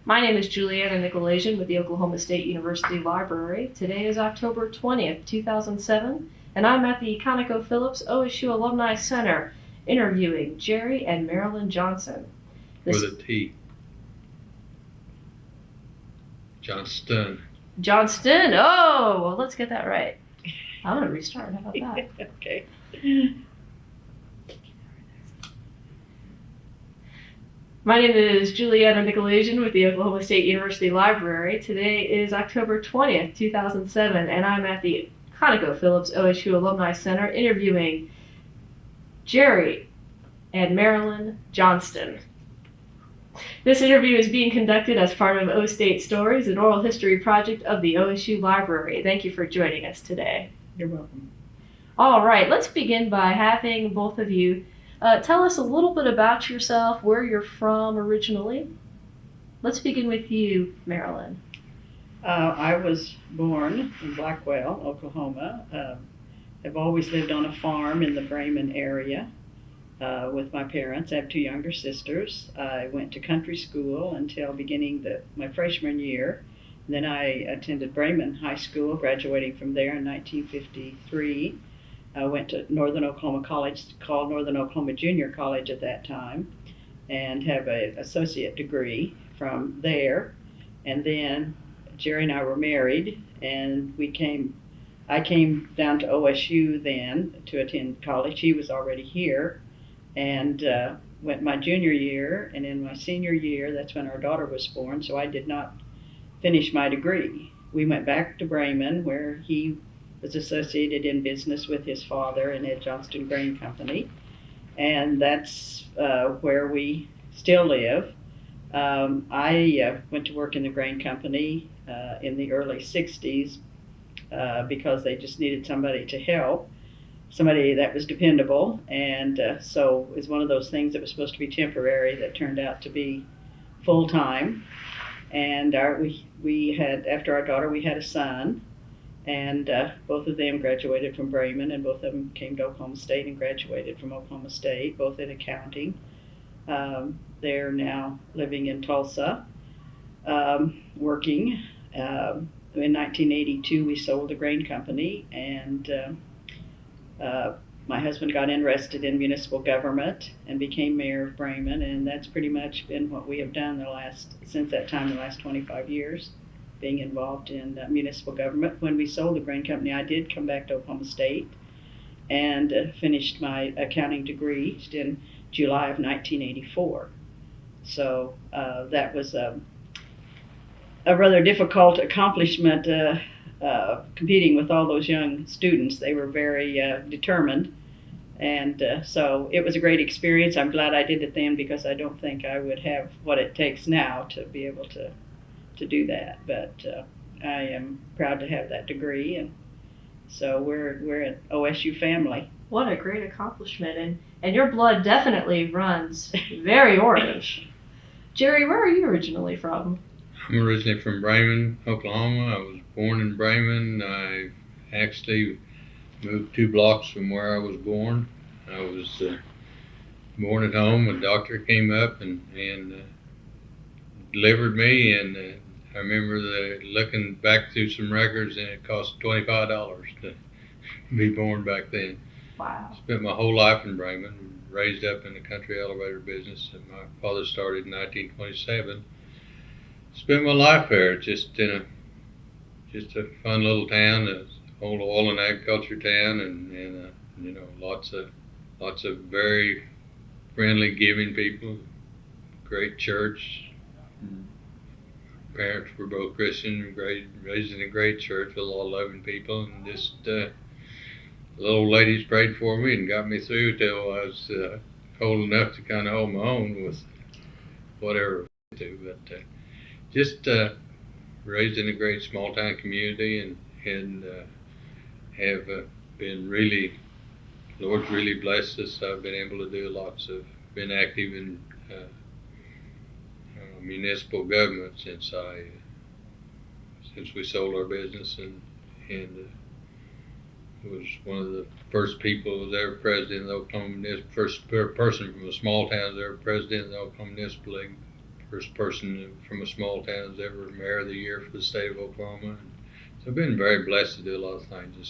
My name is Juliana Nykolaiszyn with the Oklahoma State University Library. Today is October 20th, 2007, and I'm at the ConocoPhillips OSU Alumni Center interviewing Jerry and Marilyn Johnston. With a T. Johnston. Johnston. Oh, well, let's get that right. I'm going to restart. How about that? Okay. My name is Juliana Nykolaiszyn with the Oklahoma State University Library. Today is October 20th, 2007, and I'm at the ConocoPhillips OSU Alumni Center interviewing Jerry and Marilyn Johnston. This interview is being conducted as part of O State Stories, an oral history project of the OSU Library. Thank you for joining us today. You're welcome. All right, let's begin by having both of you tell us a little bit about yourself, where you're from originally. Let's begin with you, Marilyn. I was born in Blackwell, Oklahoma. I've always lived on a farm in the Braman area with my parents. I have two younger sisters. I went to country school until beginning my freshman year. Then I attended Braman High School, graduating from there in 1953. I went to Northern Oklahoma College, called Northern Oklahoma Junior College at that time, and have an associate degree from there. And then Jerry and I were married, and I came down to OSU then to attend college. He was already here, and went my junior year, and in my senior year, that's when our daughter was born, so I did not finish my degree. We went back to Braman, where he was associated in business with his father and Ed Johnston Grain Company, and that's where we still live. I went to work in the grain company in the early 60s because they just needed somebody to help, somebody that was dependable, and so it was one of those things that was supposed to be temporary that turned out to be full-time. And we had, after our daughter, we had a son, and both of them graduated from Braman, and both of them came to Oklahoma State and graduated from Oklahoma State, both in accounting. They're now living in Tulsa, working. In 1982, we sold the grain company, and my husband got interested in municipal government and became mayor of Braman, and that's pretty much been what we have done since that time, the last 25 years, being involved in municipal government. When we sold the grain company, I did come back to Oklahoma State and finished my accounting degree in July of 1984. So that was a rather difficult accomplishment, competing with all those young students. They were very determined, and so it was a great experience. I'm glad I did it then, because I don't think I would have what it takes now to be able to do that, but I am proud to have that degree, and so we're an OSU family. What a great accomplishment, and your blood definitely runs very orange. Jerry, where are you originally from? I'm originally from Braman, Oklahoma. I was born in Braman. I actually moved 2 blocks from where I was born. I was born at home. A doctor came up and delivered me, and I remember looking back through some records, and it cost $25 to be born back then. Wow. Spent my whole life in Braman, raised up in the country elevator business, and my father started in 1927. Spent my life there, just a fun little town, a old oil and agriculture town, and lots of very friendly, giving people, great church. Parents were both Christian, raised in a great church with a lot of loving people, and just the old ladies prayed for me and got me through till I was old enough to kind of hold my own with whatever I do. But just raised in a great small town community, and have been really, Lord's really blessed us. I've been able to do been active in municipal government since we sold our business, and was one of the first people who was ever president of the Oklahoma Municipal, first person from a small town that was ever president of the Oklahoma Municipal League first person from a small town who's ever mayor of the year for the state of Oklahoma. And so I've been very blessed to do a lot of things and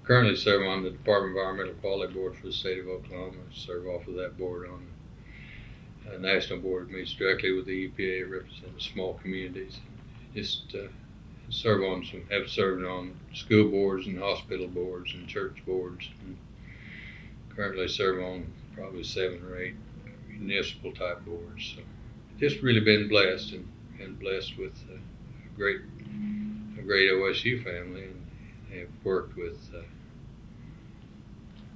currently serve on the Department of Environmental Quality Board for the state of Oklahoma. Serve off of that board on a national board, meets directly with the EPA, representing small communities. Just have served on school boards and hospital boards and church boards, and currently serve on probably 7 or 8 municipal type boards. So just really been blessed and blessed with a great OSU family, and have worked with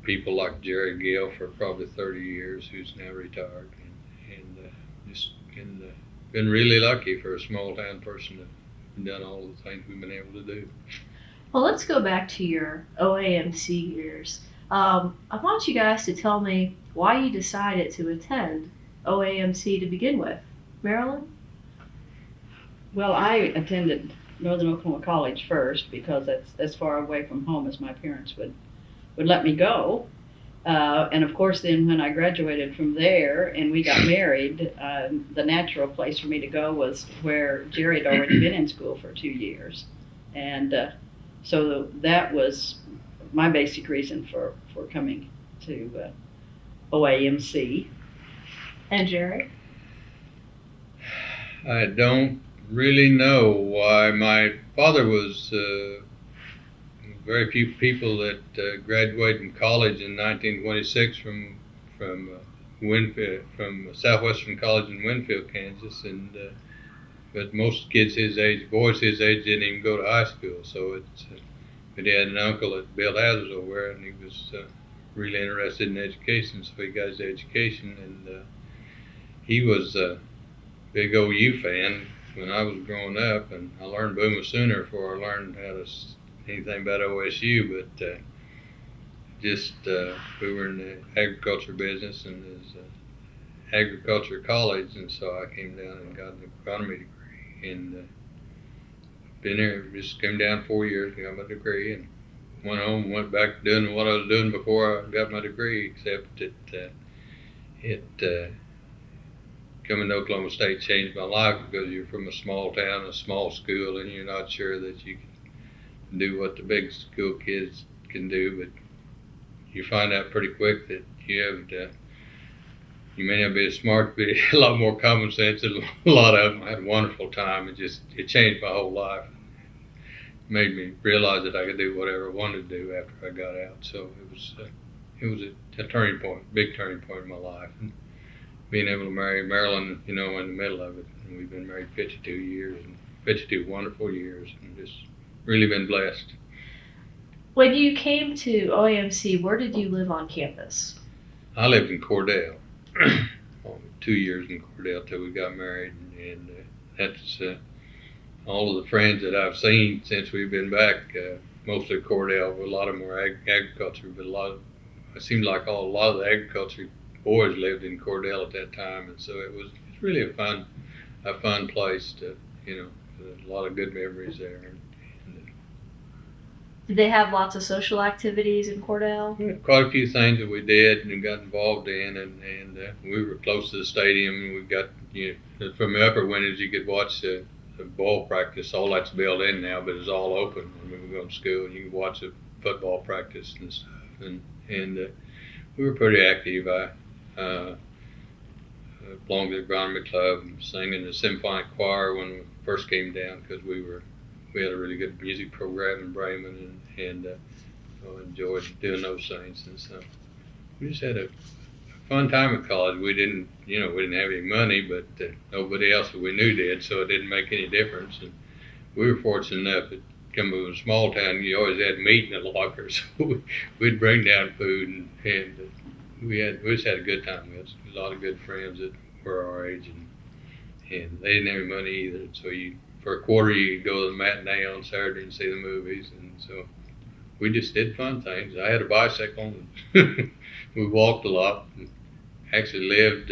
people like Jerry Gill for probably 30 years, who's now retired, and just been really lucky for a small town person to have done all the things we've been able to do. Well, let's go back to your OAMC years. I want you guys to tell me why you decided to attend OAMC to begin with. Marilyn? Well, I attended Northern Oklahoma College first because that's as far away from home as my parents would let me go. And of course, then when I graduated from there and we got married, the natural place for me to go was where Jerry had already been in school for 2 years. And so that was my basic reason for coming to OAMC. And Jerry? I don't really know why. My father was very few people that graduated from college in 1926 from Winfield, from Southwestern College in Winfield, Kansas, and but most kids his age, boys his age, didn't even go to high school. So but he had an uncle that built houses over there, and he was really interested in education, so he got his education, and he was a big OU fan when I was growing up, and I learned Boomer sooner before I learned anything about OSU, but we were in the agriculture business, and there's agriculture college, and so I came down and got an agronomy degree, and been there, just came down 4 years, got my degree, and went home, went back doing what I was doing before I got my degree, except that coming to Oklahoma State changed my life, because you're from a small town, a small school, and you're not sure that you can do what the big school kids can do, but you find out pretty quick that you may not be as smart, but a lot more common sense, and a lot of them. I had a wonderful time. It changed my whole life. It made me realize that I could do whatever I wanted to do after I got out. So it was a turning point, big turning point in my life. And being able to marry Marilyn, in the middle of it, and we've been married 52 years, and 52 wonderful years, and just really been blessed. When you came to OAMC, where did you live on campus? I lived in Cordell. 2 years in Cordell till we got married, and that's all of the friends that I've seen since we've been back. Mostly Cordell, a lot of them were agriculture, but it seemed like a lot of the agriculture boys lived in Cordell at that time, and so it's really a fun place to, a lot of good memories there. Did they have lots of social activities in Cordell? Quite a few things that we did and got involved in, and we were close to the stadium, and we got, from the upper windows you could watch the ball practice. All that's built in now, but it's all open. When we were going to school, and you could watch the football practice and stuff, and we were pretty active. I belonged to the Agronomy Club, sang in the symphonic choir when we first came down, because we had a really good music program in Braman, and enjoyed doing those things. And so we just had a fun time at college. We didn't have any money, but nobody else that we knew did, so it didn't make any difference. And we were fortunate enough that coming from a small town, you always had meat in the locker, so we'd bring down food, and we just had a good time. We had a lot of good friends that were our age, and they didn't have any money either, so for a quarter, you could go to the matinee on Saturday and see the movies, and so we just did fun things. I had a bicycle, and we walked a lot, and actually lived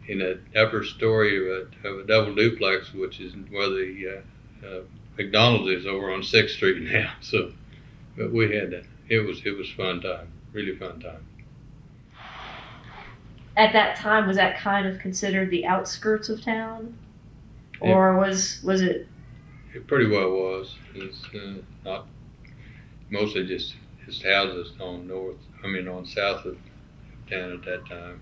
in an upper story of a double duplex, which is where the McDonald's is over on 6th Street now. So, but it was fun time, really fun time. at that time, was that kind of considered the outskirts of town? Or was it? It pretty well was. It's not mostly just houses on south of town at that time.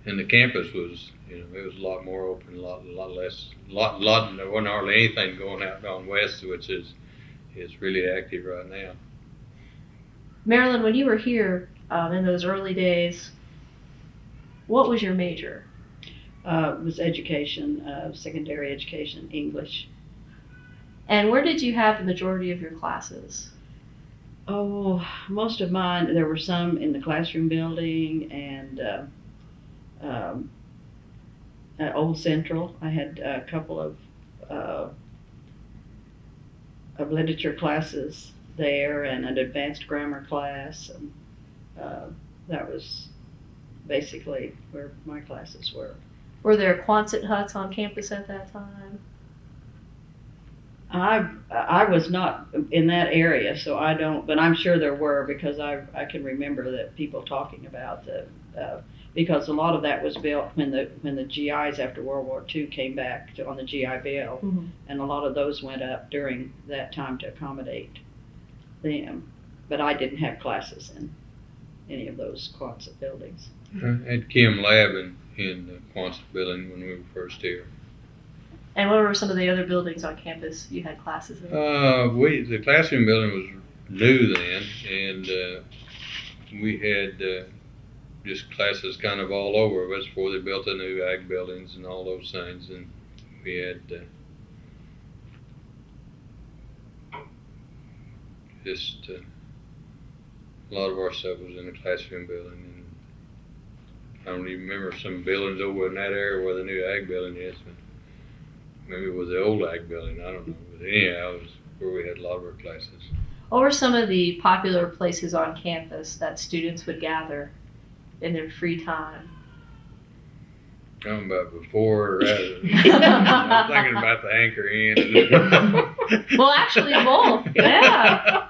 And the campus was, it was a lot more open, a lot less, there wasn't hardly anything going out on west, which is really active right now. Marilyn, when you were here in those early days, what was your major? It was education, secondary education, English. And where did you have the majority of your classes? Oh, most of mine, there were some in the classroom building and at Old Central. I had a couple of literature classes there and an advanced grammar class. And, that was basically where my classes were. Were there Quonset huts on campus at that time? I was not in that area, so I don't, but I'm sure there were, because I can remember that people talking about because a lot of that was built when the GIs after World War II came back on the GI Bill, Mm-hmm. and a lot of those went up during that time to accommodate them. But I didn't have classes in any of those Quonset buildings. I had Chem Lab in the Quonset building when we were first here. And what were some of the other buildings on campus you had classes in? The classroom building was new then, and we had just classes kind of all over. It was before they built the new ag buildings and all those things, and we had just a lot of our stuff was in the classroom building. And I don't even remember some buildings over in that area where the new ag building is. But maybe it was the old ag building, I don't know. But anyhow, it was where we had a lot of our classes. What were some of the popular places on campus that students would gather in their free time? Talking about before or after. I'm thinking about the Anchor Inn. Well, actually, both. Yeah.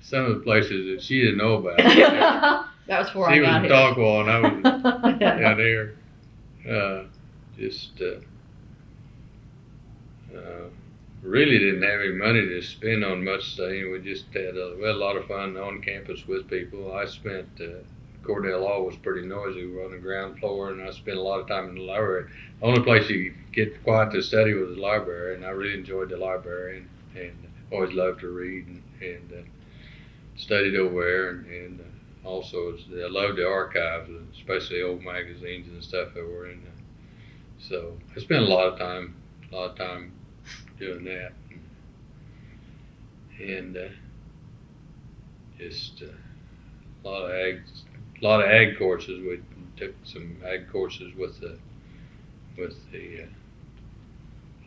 Some of the places that she didn't know about. That was before She I was got in here. Talkwall and I was down there. Really didn't have any money to spend on much thing. We just had a lot of fun on campus with people. I spent Cordell Hall was pretty noisy. We were on the ground floor, and I spent a lot of time in the library. The only place you could get quiet to study was the library, and I really enjoyed the library and always loved to read and studied over there. And also, I loved the archives, especially old magazines and stuff that were in there. So I spent a lot of time doing that. And just a lot of ag courses. We took some ag courses with the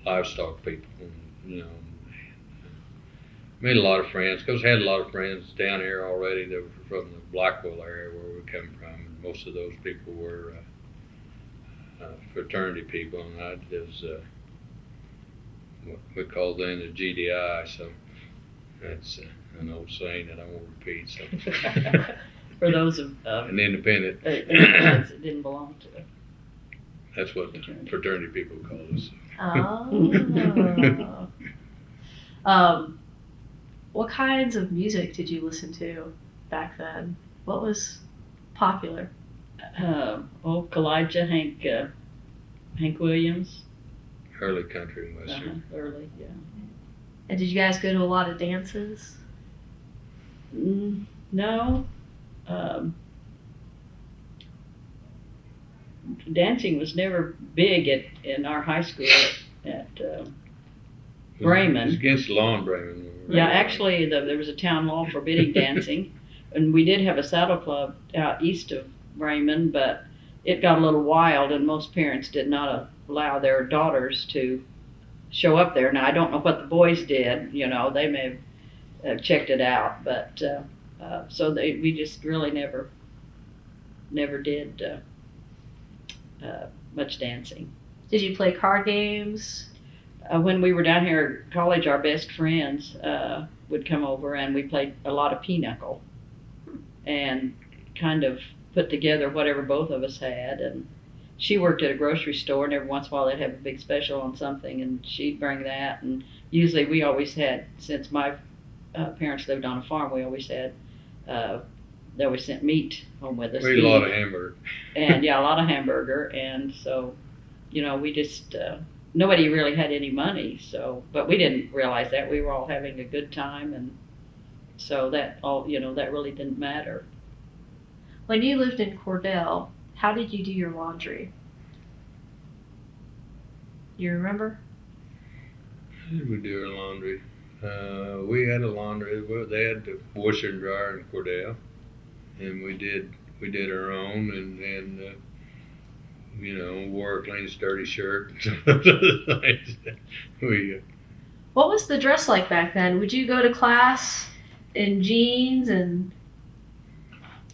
livestock people. Made a lot of friends because I had a lot of friends down here already that were from the Blackwell area where we come from. And most of those people were fraternity people, and I was what we call then the GDI. So that's an old saying that I won't repeat. So. For those of an independent. that didn't belong to it. That's what fraternity people call us. Oh. What kinds of music did you listen to back then? What was popular? Nykolaiszyn, Hank Williams. Early country and western. Early, yeah. And did you guys go to a lot of dances? No. Dancing was never big in our high school at Braman. It was against the law in Braman. Yeah, actually, there was a town law forbidding dancing, and we did have a saddle club out east of Braman, but it got a little wild, and most parents did not allow their daughters to show up there. Now, I don't know what the boys did. They may have checked it out, but so we just really never did much dancing. Did you play card games? When we were down here at college, our best friends would come over, and we played a lot of pinochle, and kind of put together whatever both of us had. And she worked at a grocery store, and every once in a while they'd have a big special on something, and she'd bring that. And usually we always had, since my parents lived on a farm, we always had, they always sent meat home with us. We ate a lot of hamburger. And yeah, a lot of hamburger. And so, we just, nobody really had any money. So, but we didn't realize that. We were all having a good time. And so that all, that really didn't matter. When you lived in Cordell, how did you do your laundry? You remember? How did we do our laundry? We had a laundry. Well, they had the washer and dryer in Cordell, and we did our own, and wore a clean, sturdy shirt. What was the dress like back then? Would you go to class in jeans and?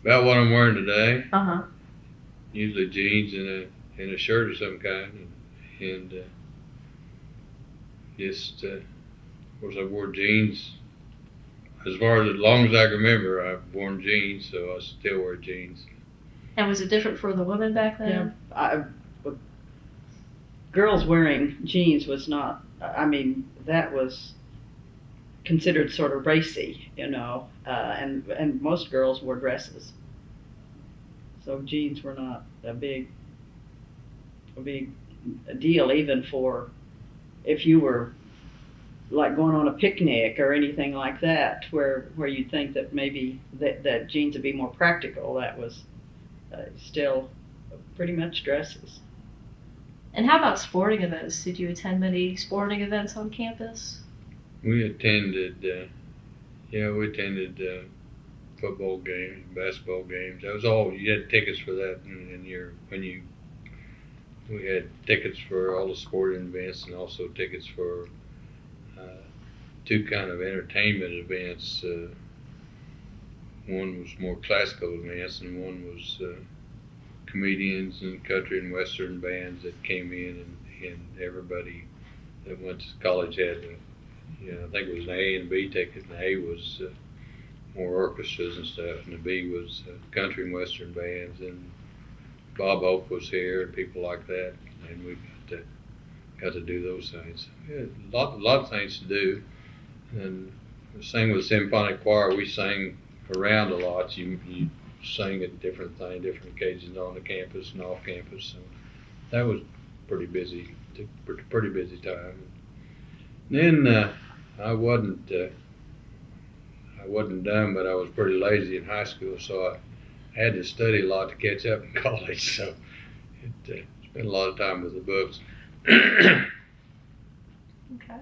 About what I'm wearing today. Usually jeans and a shirt of some kind, and just of course I wore jeans as long as I can remember. I've worn jeans, so I still wear jeans. And was it different for the women back then? Yeah, girls wearing jeans was not. That was considered sort of racy, and most girls wore dresses. So jeans were not a big deal, even for if you were like going on a picnic or anything like that, where you'd think that maybe that jeans would be more practical. That was still pretty much dresses. And how about sporting events? Did you attend many sporting events on campus? We attended, football games, basketball games. That was all. You had tickets for that, we had tickets for all the sporting events, and also tickets for two kind of entertainment events. One was more classical events, and one was comedians and country and western bands that came in, and everybody that went to college had I think it was an A and B ticket, and the A was more orchestras and stuff, and the B was country and western bands, and Bob Oak was here and people like that, and we got to do those things. We had a lot of things to do, and sang with the symphonic choir. We sang around a lot. You sang at different occasions on the campus and off campus, so that was pretty busy time. And then I wasn't done, but I was pretty lazy in high school, so I had to study a lot to catch up in college. So spent a lot of time with the books. Okay.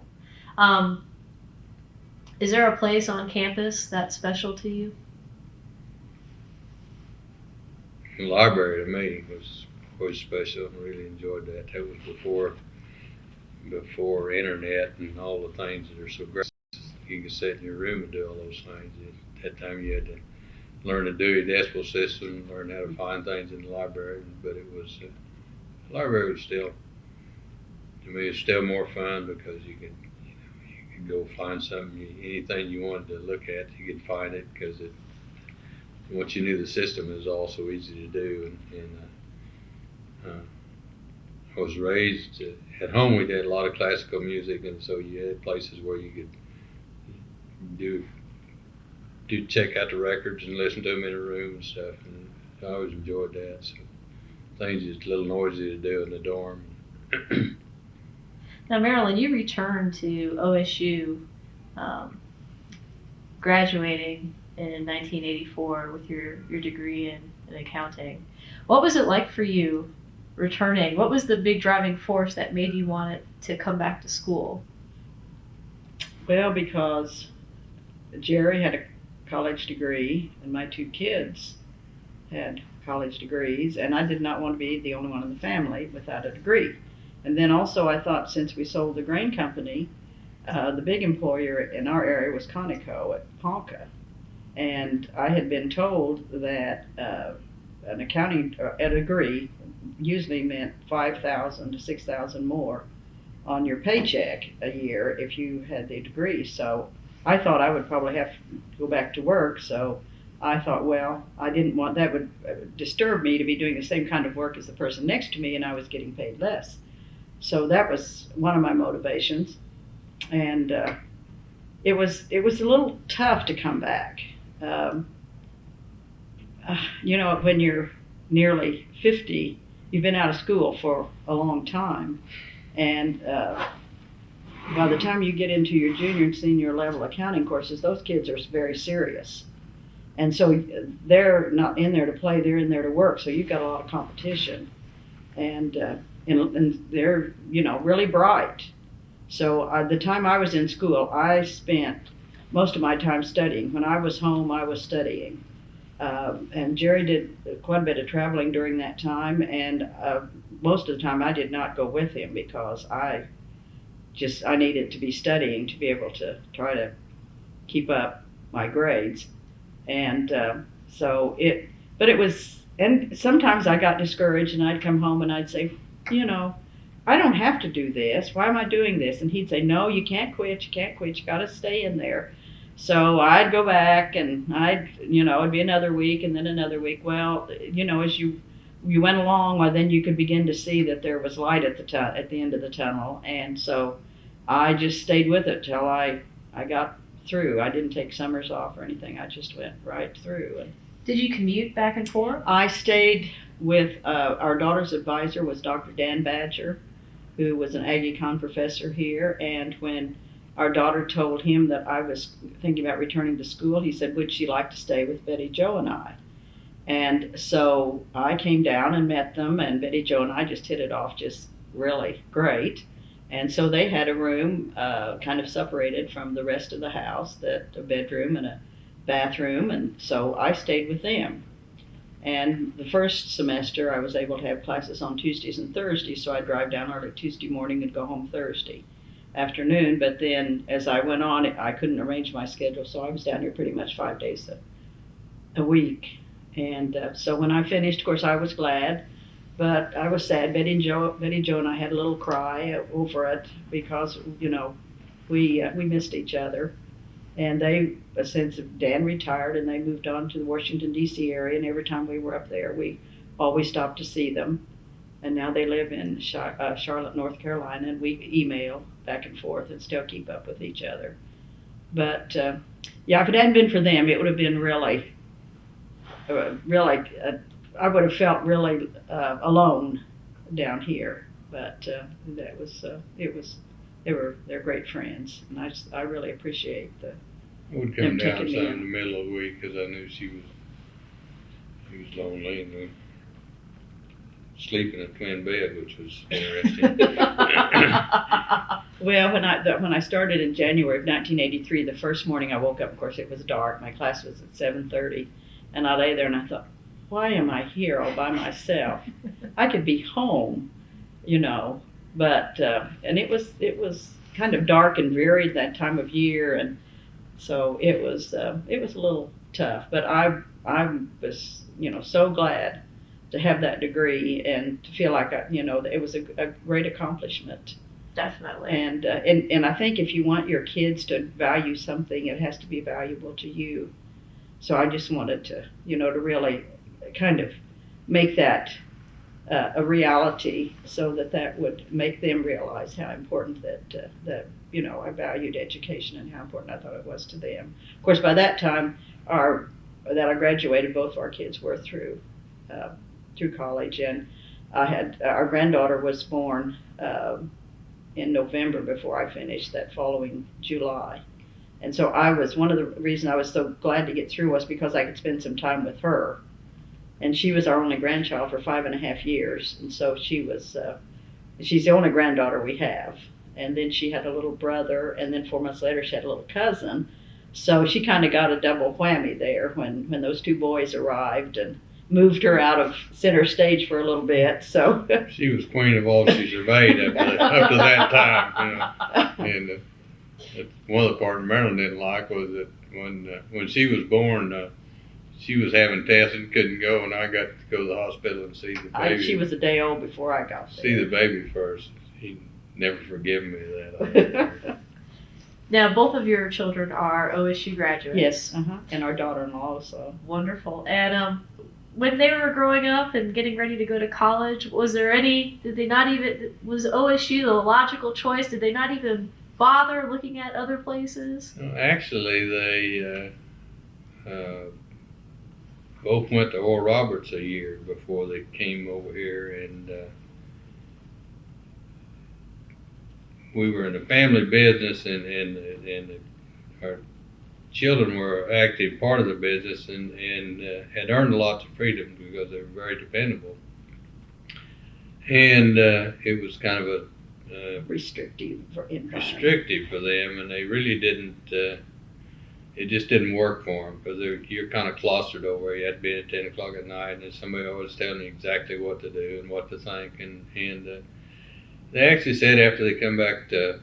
Is there a place on campus that's special to you? The library to me was special. I really enjoyed that. That was before internet and all the things that are so great. You could sit in your room and do all those things. At that time you had to learn the Dewey Decimal System, learn how to find things in the library, but it was, the library was still, to me, it's still more fun because you could go find something, anything you wanted to look at, you could find it, because once you knew the system, it was all so easy to do. And I was raised at home. We did a lot of classical music, and so you had places where you could do check out the records and listen to them in a room and stuff. And I always enjoyed that. So things just a little noisy to do in the dorm. Now, Marilyn, you returned to OSU, graduating in 1984 with your degree in accounting. What was it like for you returning? What was the big driving force that made you want to come back to school? Well, because Jerry had a college degree and my two kids had college degrees, and I did not want to be the only one in the family without a degree. And then also I thought, since we sold the grain company, the big employer in our area was Conoco at Ponca. And I had been told that an accounting a degree usually meant $5,000 to $6,000 more on your paycheck a year if you had the degree. So I thought I would probably have to go back to work. So I thought, well, I didn't want, that would disturb me to be doing the same kind of work as the person next to me, and I was getting paid less. So that was one of my motivations. And it was a little tough to come back. You know, when you're nearly 50, you've been out of school for a long time. And by the time you get into your junior and senior level accounting courses, those kids are very serious. And so they're not in there to play, they're in there to work. So you've got a lot of competition. And they're, you know, really bright. So the time I was in school, I spent most of my time studying. When I was home, I was studying. And Jerry did quite a bit of traveling during that time, and most of the time I did not go with him because I needed to be studying to be able to try to keep up my grades. And and sometimes I got discouraged, and I'd come home and I'd say, you know, I don't have to do this. Why am I doing this? And he'd say, no, you can't quit. You got to stay in there. So I'd go back, and it'd be another week and then another week. Well, you know, as you went along, well, then you could begin to see that there was light at the end of the tunnel. And so I just stayed with it till I got through. I didn't take summers off or anything. I just went right through. And did you commute back and forth? I stayed with our daughter's advisor was Dr. Dan Badger, who was an Ag Econ professor here. And when our daughter told him that I was thinking about returning to school, he said, would she like to stay with Betty Jo and I? And so I came down and met them, and Betty Jo and I just hit it off just really great. And so they had a room kind of separated from the rest of the house, a bedroom and a bathroom, and so I stayed with them. And the first semester I was able to have classes on Tuesdays and Thursdays, so I'd drive down early Tuesday morning and go home Thursday afternoon. But then as I went on, I couldn't arrange my schedule, so I was down here pretty much 5 days a week. And so when I finished, of course, I was glad, but I was sad. Betty Jo and I had a little cry over it because, you know, we missed each other. And since Dan retired, and they moved on to the Washington, D.C. area, and every time we were up there, we always stopped to see them. And now they live in Charlotte, North Carolina, and we email back and forth and still keep up with each other. But, yeah, if it hadn't been for them, it would have been really, I would have felt really alone down here. But they're great friends, and I really appreciate I would come down some in the middle of the week because I knew she was lonely, and we'd sleep in a twin bed, which was interesting. Well, when I started in January of 1983, the first morning I woke up, of course it was dark. My class was at 7:30, and I lay there and I thought, why am I here all by myself? I could be home, you know. But and it was kind of dark and dreary that time of year, and so it was a little tough. But I was, you know, so glad to have that degree and to feel like it was a great accomplishment. Definitely. And I think if you want your kids to value something, it has to be valuable to you. So I just wanted to, you know, to really kind of make that a reality, so that would make them realize how important that you know, I valued education and how important I thought it was to them. Of course, by that time, that I graduated, both of our kids were through college, and I had our granddaughter was born in November before I finished that following July. And so one of the reasons I was so glad to get through was because I could spend some time with her. And she was our only grandchild for 5.5 years. And so she's the only granddaughter we have. And then she had a little brother, and then 4 months later she had a little cousin. So she kind of got a double whammy there when those two boys arrived and moved her out of center stage for a little bit. So she was queen of all she surveyed up to that time, you know. And one of the parts Marilyn didn't like was that when she was born, she was having tests and couldn't go, and I got to go to the hospital and see the baby. She was a day old before I got there. See the baby first. He'd never forgiven me that. Now, both of your children are OSU graduates. Yes, and our daughter-in-law also. Wonderful. And when they were growing up and getting ready to go to college, was OSU the logical choice? Did they not even bother looking at other places? Actually, they both went to Oral Roberts a year before they came over here, and we were in a family business, and our children were an active part of the business, and had earned lots of freedom because they were very dependable. And it was kind of a Restrictive environment. restrictive for them, and they really didn't. It just didn't work for them because you're kind of clustered over. You had to be at 10 o'clock at night, and there's somebody always telling you exactly what to do and what to think. And they actually said after they come back to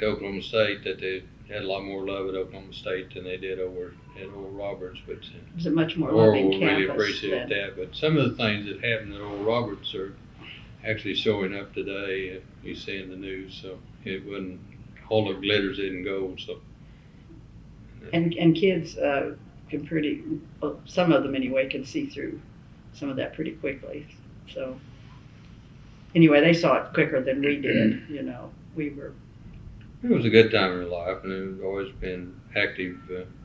Oklahoma State that they had a lot more love at Oklahoma State than they did over at Oral Roberts. But It was a much more Oral loving will really campus. appreciate that. But some of the things that happened at Oral Roberts are actually showing up today. You see in the news, so it wasn't all the glitters isn't gold. So. And kids can some of them anyway, can see through some of that pretty quickly. So anyway, they saw it quicker than we did. It was a good time in their life, and they've always been active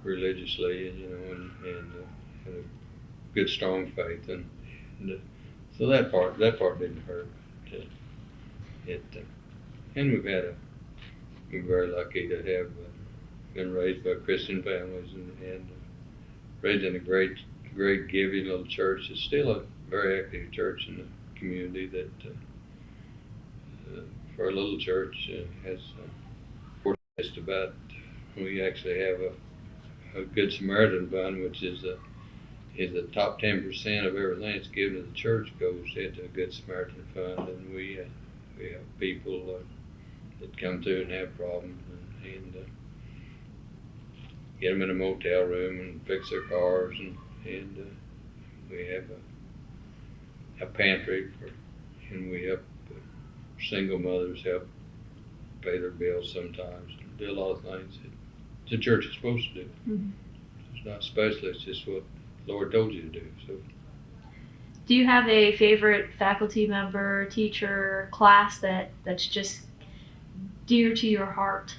religiously, and had a good, strong faith, and so that part didn't hurt. And we're very lucky to have been raised by Christian families and raised in a great, giving little church. It's still a very active church in the community that, for a little church, has just about. We actually have a Good Samaritan Fund, which is the top 10% of everything that's given to the church goes into a Good Samaritan Fund, and we have people that come through and have problems and get them in a motel room and fix their cars, and we have a pantry and we help single mothers help pay their bills sometimes, and do a lot of things that the church is supposed to do. Mm-hmm. It's not special, it's just what the Lord told you to do. So. Do you have a favorite faculty member, teacher, class that's just dear to your heart?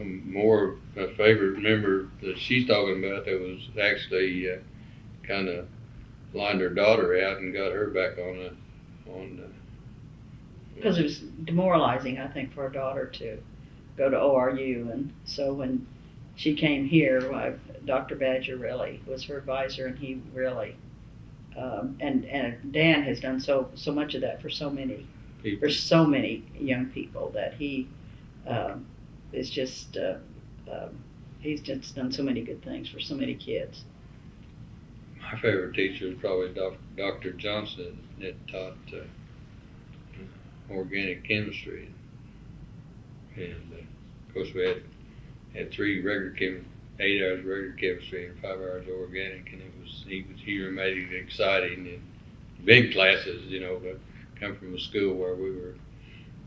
More a favorite member that she's talking about that was actually kind of lined her daughter out and got her back on because it was demoralizing, I think, for our daughter to go to ORU, and so when she came here, Dr. Badger really was her advisor, and he really and Dan has done so much of that for so many young people that he is just he's just done so many good things for so many kids. My favorite teacher is probably Dr. Johnston that taught organic chemistry, and of course we had 3 regular 8 hours regular chemistry and 5 hours organic, and he made it exciting and big classes, but come from a school where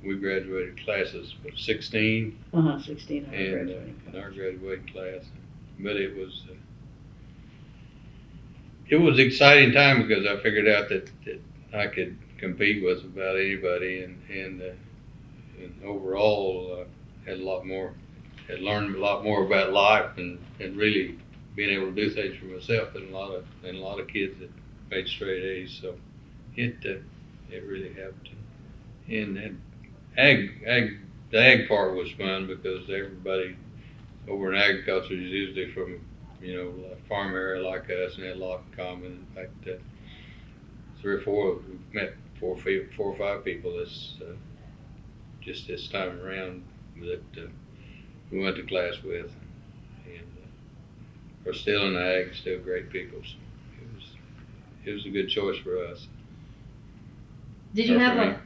we graduated classes with 16. 16 in our graduating class, but it was exciting time because I figured out that I could compete with about anybody, and overall had learned a lot more about life and really being able to do things for myself than a lot of kids that made straight A's. So it really helped. And the ag part was fun because everybody over in agriculture is usually from a farm area like us, and had a lot in common. In fact, 3 or 4 we've met 4 or 5 people just this time around that we went to class with, and are still in ag, still great people. So it was a good choice for us. Did you have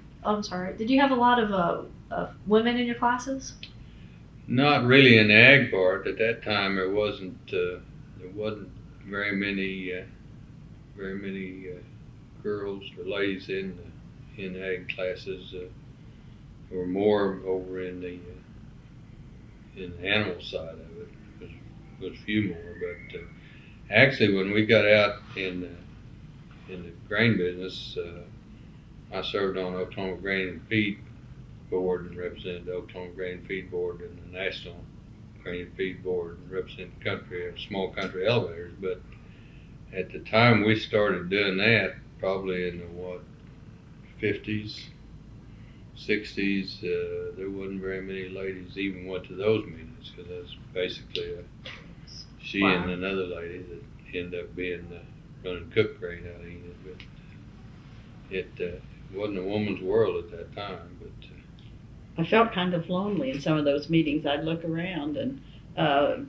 Did you have a lot of women in your classes? Not really in the ag part. At that time, there wasn't very many girls or ladies in ag classes. were more over in the animal side of it. Was a few more, but actually, when we got out in the grain business, I served on Oklahoma Grain and Feed Board and represented the Oklahoma Grain and Feed Board and the National Grain and Feed Board and represented small country elevators. But at the time we started doing that, probably in the 50s, 60s, there wasn't very many ladies even went to those meetings, because that's basically she and another lady that ended up being running cook grain out of Enid. But it wasn't a woman's world at that time. But I felt kind of lonely in some of those meetings. I'd look around, and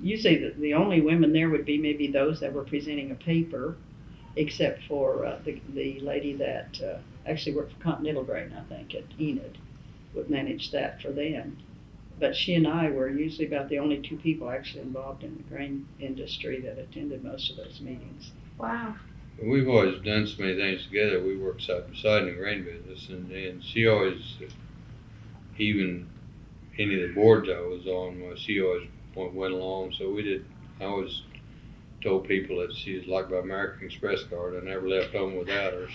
usually the only women there would be maybe those that were presenting a paper, except for the lady that actually worked for Continental Grain, I think, at Enid, would manage that for them. But she and I were usually about the only two people actually involved in the grain industry that attended most of those meetings. Wow. we've always done so many things together. We worked side by side in the grain business, and she always, even any of the boards I was on, she always went along. So I always told people that she was like my American Express card. I never left home without her.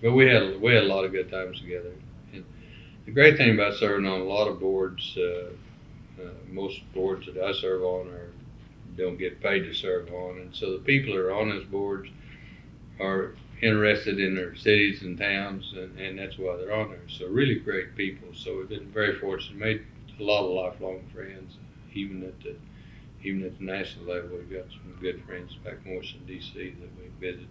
But we had a lot of good times together. And the great thing about serving on a lot of boards, most boards that I serve on don't get paid to serve on, and so the people that are on those boards are interested in their cities and towns, and that's why they're on there. So really great people. So we've been very fortunate, made a lot of lifelong friends, even at the national level. We've got some good friends back in Washington D.C. that we visit.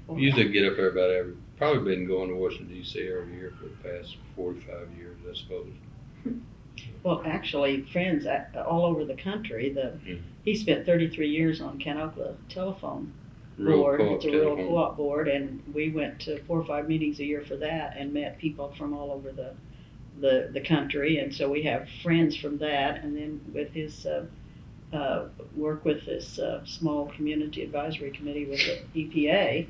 We usually get up there probably been going to Washington D.C. every year for the past 45 years, I suppose. Well, actually, friends all over the country. He spent 33 years on Nykolaiszyn telephone board. It's a rural co-op board, and we went to 4 or 5 meetings a year for that, and met people from all over the country. And so we have friends from that, and then with his work with this small community advisory committee with the EPA,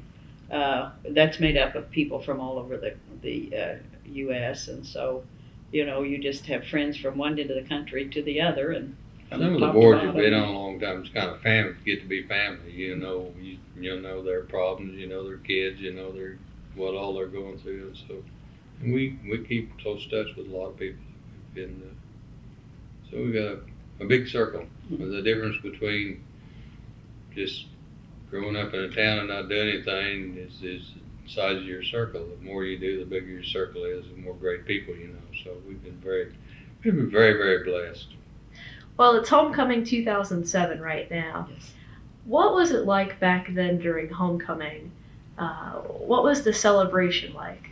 that's made up of people from all over the U.S. And so, you just have friends from one end of the country to the other. And some of the boards you've been on a long time, it's kind of family, get to be family. You know their problems, their kids, what all they're going through. And so, and we keep close touch with a lot of people. So we got a big circle. The difference between just growing up in a town and not doing anything is the size of your circle. The more you do, the bigger your circle is, the more great people you know. So we've been very, very blessed. Well, it's Homecoming 2007 right now. Yes. What was it like back then during Homecoming? What was the celebration like?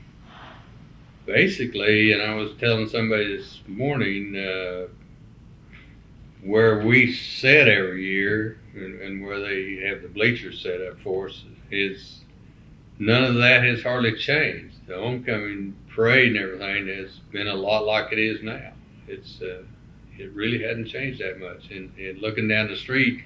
Basically, and I was telling somebody this morning, where we sit every year and where they have the bleachers set up for us, is none of that has hardly changed. The homecoming parade and everything has been a lot like it is now. It really hadn't changed that much. And looking down the street,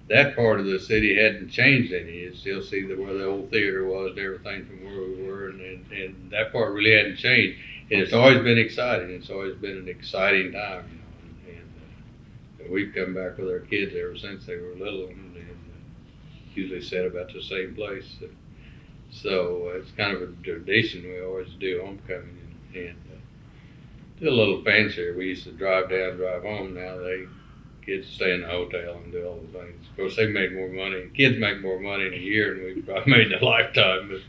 that part of the city hadn't changed any. You still see where the old theater was and everything from where we were, and that part really hadn't changed. And it's always been exciting. It's always been an exciting time, and we've come back with our kids ever since they were little, and usually sat about the same place. So it's kind of a tradition. We always do homecoming and do a little fancier. We used to drive down, drive home. Now kids stay in the hotel and do all the things. Of course, they make more money. Kids make more money in a year than we've probably made in a lifetime. But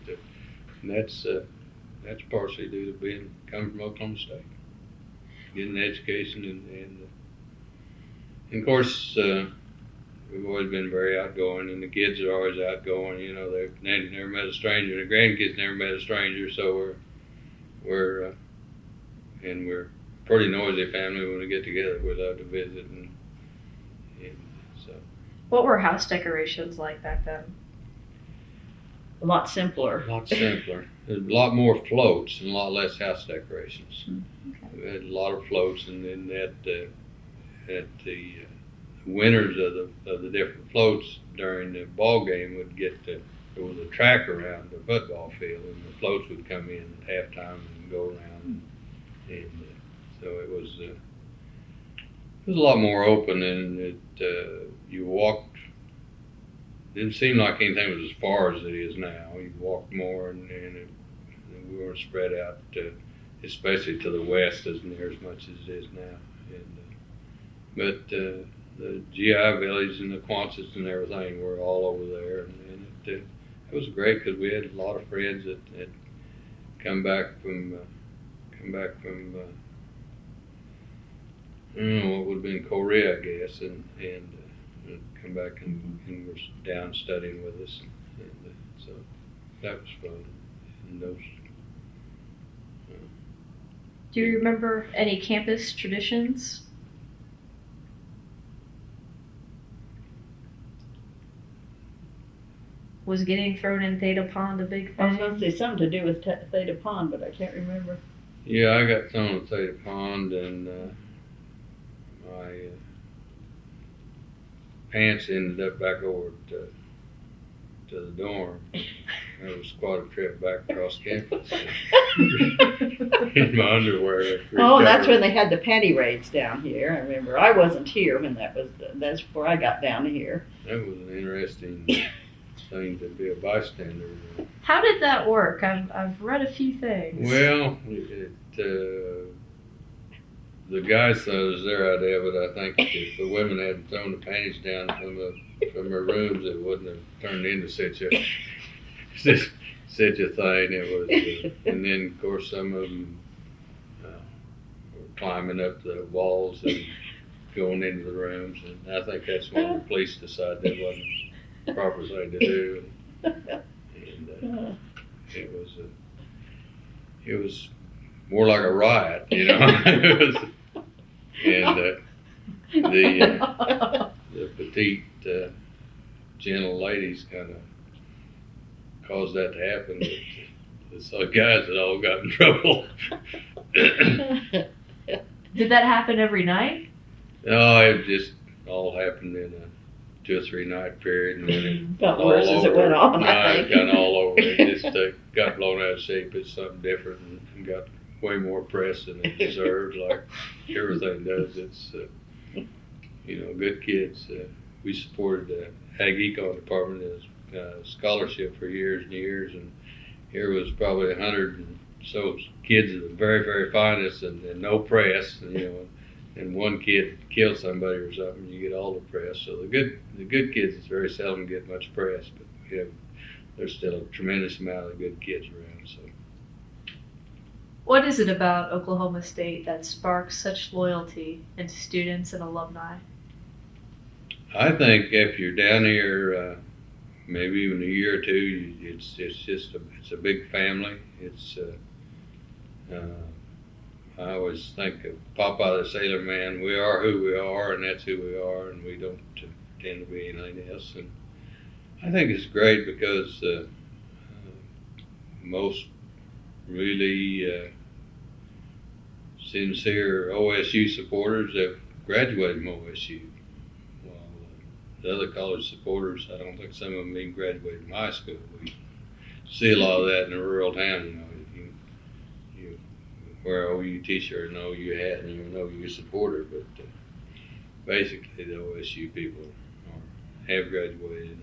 that's partially due to coming from Oklahoma State, getting an education, and of course we've always been very outgoing, and the kids are always outgoing. They've never met a stranger. The grandkids never met a stranger, so we're a pretty noisy family when we get together. We love to visit, and so. What were house decorations like back then? A lot simpler. A lot simpler. There's a lot more floats and a lot less house decorations. Okay. We had a lot of floats, and then at the winners of the different floats during the ball game there was a track around the football field, and the floats would come in at halftime and go around. And so it was a lot more open, and you walked. Didn't seem like anything was as far as it is now. You walked more, and we weren't spread out, especially to the west, as near as much as it is now. But the GI Village and the Quonset and everything were all over there, and it was great because we had a lot of friends that had come back from I don't know what would have been Korea, I guess, and come back and were down studying with us, and so that was fun. And those. Do you remember any campus traditions? Was getting thrown in Theta Pond a big I was thing? going to say something to do with Theta Pond, but I can't remember. Yeah, I got thrown at Theta Pond, and my pants ended up back over to the dorm. It was quite a trip back across campus in my underwear. Oh, that's when they had the panty raids down here. I remember. I wasn't here when that's before I got down here. That was an interesting thing to be a bystander. How did that work? I've read a few things. Well, the guys thought it was their idea, but I think if the women hadn't thrown the panties down from their rooms, it wouldn't have turned into such a thing. It was, and then of course some of them were climbing up the walls and going into the rooms, and I think that's when the police decided that wasn't the proper thing to do. And it was more like a riot, you know. It was, and the petite, gentle ladies kind of caused that to happen. But the guys that all got in trouble. Did that happen every night? No, it just all happened in a 2 or 3 night period, and then it Got all worse as it over. went on, No, I it think. got all over. It just got blown out of shape. It's something different, and got way more press than it deserved, like everything does. It's good kids. We supported the Ag Econ department as scholarship for years and years, and here was probably 100 and so kids of the very, very finest, and no press, and one kid killed somebody or something, you get all the press. So the good kids is very seldom get much press, but there's still a tremendous amount of good kids around. So. What is it about Oklahoma State that sparks such loyalty in students and alumni? I think if you're down here, maybe even a year or two, it's a big family. It's I always think of Popeye the Sailor Man. We are who we are, and that's who we are, and we don't tend to be anything else. And I think it's great because most really sincere OSU supporters have graduated from OSU. While the other college supporters, I don't think some of them even graduated from high school. We see a lot of that in a rural town, you wear an OU t-shirt and an OU hat and you're an OU supporter, but basically the OSU people have graduated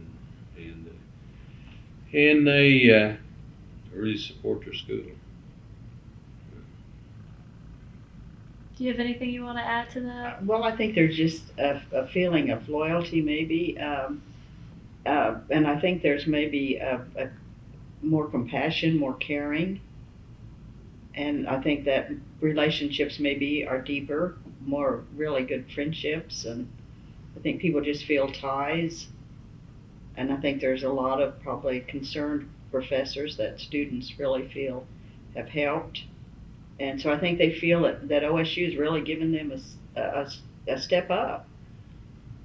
and they really support their school. Do you have anything you want to add to that? Well, I think there's just a feeling of loyalty, maybe, and I think there's maybe a more compassion, more caring, and I think that relationships maybe are deeper, more really good friendships, and I think people just feel ties, and I think there's a lot of probably concerned professors that students really feel have helped. And so I think they feel that OSU has really given them a step up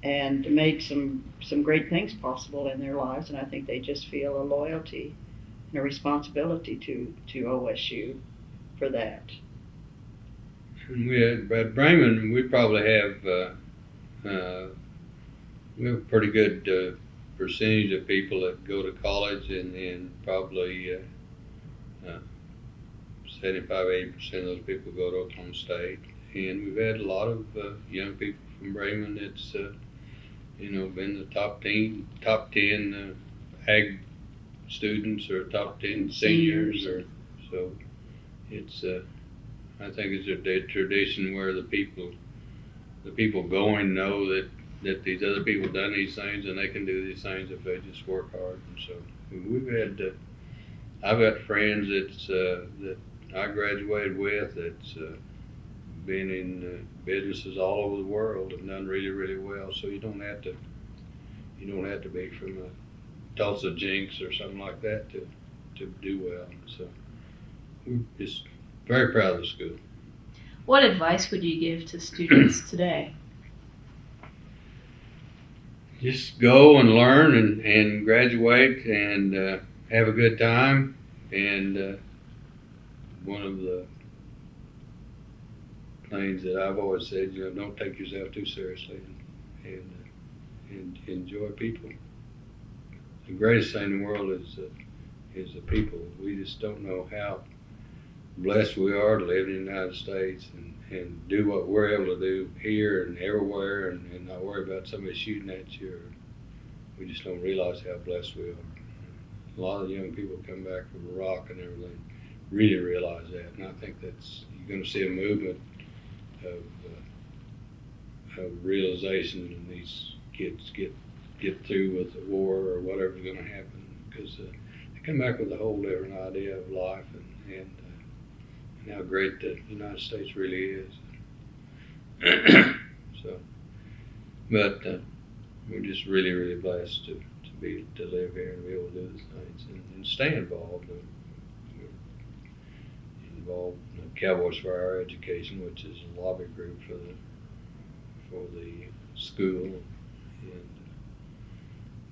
and made some great things possible in their lives. And I think they just feel a loyalty and a responsibility to OSU for that. And at Braman, we probably have we have a pretty good percentage of people that go to college, and probably 75-80% of those people go to Oklahoma State, and we've had a lot of young people from Braman that's been the top 10 ag students or top 10 seniors, or so. It's I think it's a dead tradition where the people going know that these other people done these things and they can do these things if they just work hard. And so we've had I've got friends that I graduated with that's been in businesses all over the world and done really, really well. So you don't have to be from a Tulsa Jinx or something like that to do well. So we're just very proud of the school. What advice would you give to students today? Just go and learn and graduate and have a good time. And one of the things that I've always said, don't take yourself too seriously and enjoy people. The greatest thing in the world is the people. We just don't know how blessed we are to live in the United States and do what we're able to do here and everywhere and not worry about somebody shooting at you. Or we just don't realize how blessed we are. A lot of young people come back from Iraq and everything really realize that, and I think you're going to see a movement of realization when these kids get through with the war or whatever's going to happen, because they come back with a whole different idea of life and how great the United States really is. So, but we're just really, really blessed to live here and be able to do these things and stay involved. We're involved in Cowboys for Our Education, which is a lobby group for the school, and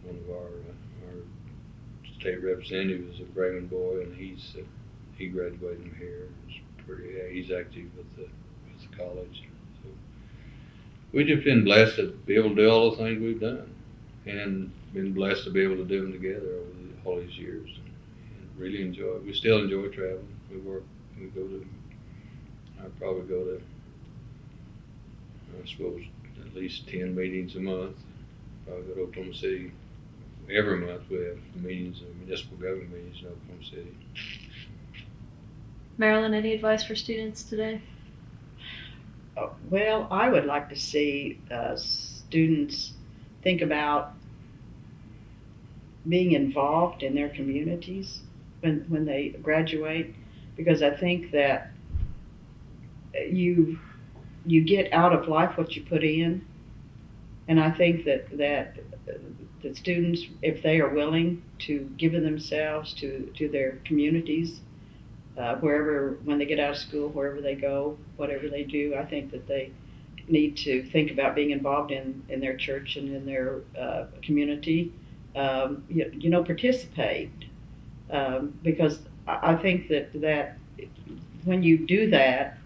one of our state representative is a Braman boy, and he graduated from here. He's active with the college. So we've just been blessed to be able to do all the things we've done, and been blessed to be able to do them together over all these years, and really enjoy it. We still enjoy traveling. I probably go to, I suppose, at least 10 meetings a month. Probably go to Oklahoma City. Every month we have meetings, municipal government meetings in Oklahoma City. Marilyn, any advice for students today? Well, I would like to see students think about being involved in their communities when they graduate, because I think that you get out of life what you put in, and I think that the students, if they are willing to give of themselves to their communities, wherever, when they get out of school, wherever they go, whatever they do, I think that they need to think about being involved in their church and in their community. Participate, because I think that when you do that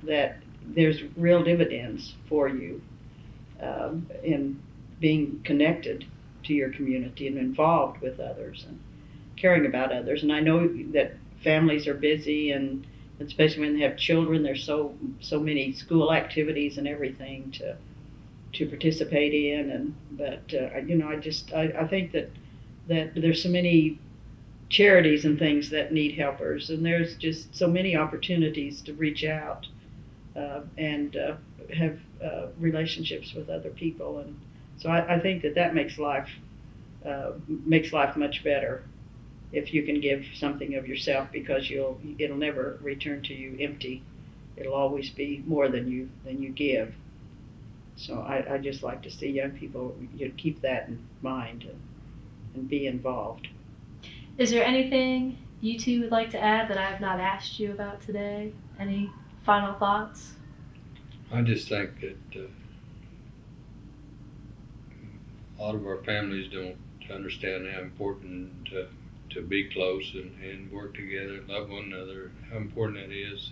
there's real dividends for you in being connected to your community and involved with others and caring about others. And I know that families are busy, and especially when they have children, there's so many school activities and everything to participate in. But I think that there's so many charities and things that need helpers, and there's just so many opportunities to reach out and have relationships with other people, and so I think that makes life much better if you can give something of yourself, because it'll never return to you empty. It'll always be more than you give. So I just like to see young people keep that in mind and be involved. Is there anything you two would like to add that I have not asked you about today? Any final thoughts? I just think that a lot of our families don't understand how important to be close and work together, love one another, how important that is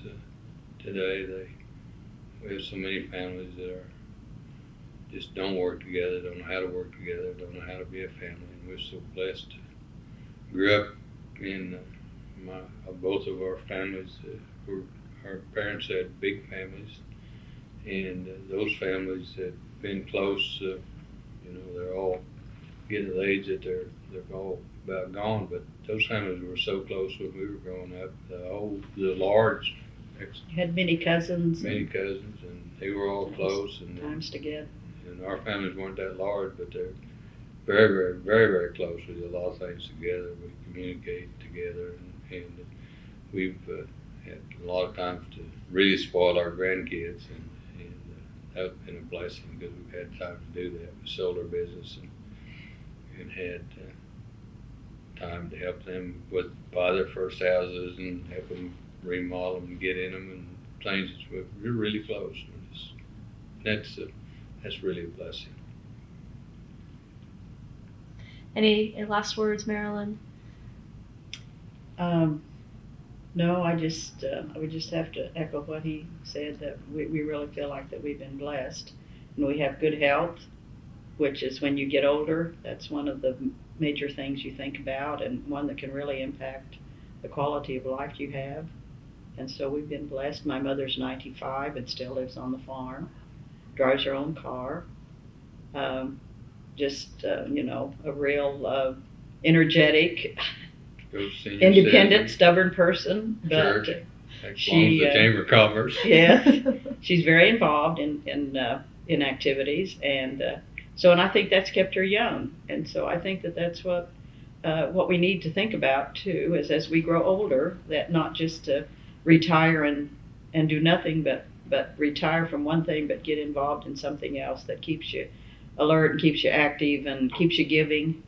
today. We have so many families that just don't work together, don't know how to work together, don't know how to be a family, and we're so blessed. Grew up in both of our families. Our parents had big families, and those families have been close. They're all getting to the age that they're all about gone, but those families were so close when we were growing up. The large, You had many cousins. many cousins, and they were all close, and Times together. and our families weren't that large, but they're very, very, very, very close. We do a lot of things together. We communicate together, and we've had a lot of times to really spoil our grandkids, and that's been a blessing because we've had time to do that. We sold our business and had time to help them buy their first houses and help them remodel them and get in them and things. We're really close. That's really a blessing. Any last words, Marilyn? No, I would just have to echo what he said, that we really feel like that we've been blessed, and we have good health, which is when you get older, that's one of the major things you think about, and one that can really impact the quality of life you have. And so we've been blessed. My mother's 95 and still lives on the farm, drives her own car. A real energetic, independent, stubborn person. But sure. She, the Chamber of Commerce. Yes, she's very involved in activities, and I think that's kept her young. And so I think that's what we need to think about too, is as we grow older, that not just to retire and do nothing, but retire from one thing, but get involved in something else that keeps you alert and keeps you active and keeps you giving.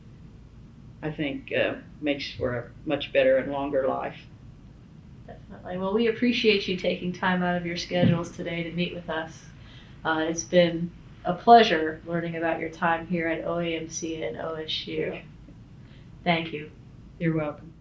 I think makes for a much better and longer life. Definitely. Well, we appreciate you taking time out of your schedules today to meet with us. It's been a pleasure learning about your time here at OAMC and OSU. Thank you. You're welcome.